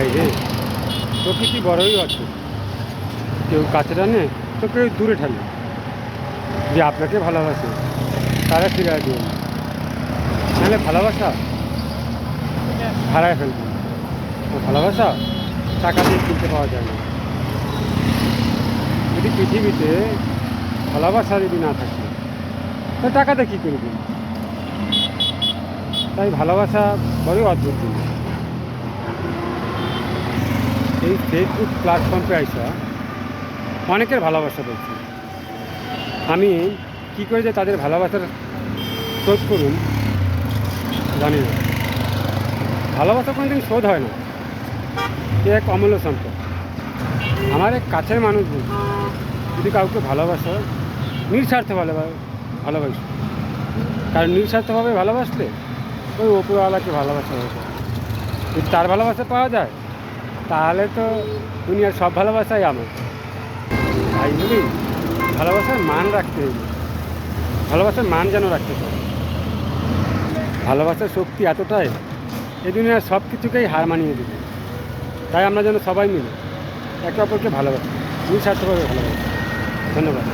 ভাই রে, প্রকৃতি বড়ই আছে, কেউ কাছে টানে তো কেউ দূরে ঠানে। যে আপনাকে ভালোবাসে তারা ফিরে দিন, নাহলে ভালোবাসা হারায় ফেলবেন। ভালোবাসা টাকা দিয়ে কিনতে পাওয়া যায় না। যদি পৃথিবীতে ভালোবাসা যদি না থাকে তাহলে টাকাতে কী করবেন? তাই ভালোবাসা বড়ই অদ্ভুত জিনিস। এই ফেসবুক প্ল্যাটফর্মে আইসা অনেকের ভালোবাসা বলছি আমি, কী করে যে তাদের ভালোবাসার শোধ করুন জানি না। ভালোবাসা কোনো দিন শোধ হয় না, এ এক অমূল্য সম্পদ। আমার এক কাছের মানুষ যদি কাউকে ভালোবাসা, নিঃস্বার্থ ভালোবাসি, কারণ নিঃস্বার্থভাবে ভালোবাসলে ওই ওপরওয়ালাকে ভালোবাসা হয়ে যায়। যদি তার ভালোবাসা পাওয়া যায় তাহলে তো দুনিয়ার সব ভালোবাসাই আমার। তাই বলি ভালোবাসার মান রাখতে হবে, ভালোবাসার মান যেন রাখতে পারে। ভালোবাসার শক্তি এতটাই এই দুনিয়ার সব কিছুকেই হার মানিয়ে দেবে। তাই আমরা যেন সবাই মিলে একে অপরকে ভালোবাসি, নিঃস্বার্থভাবে ভালোবাসি। ধন্যবাদ।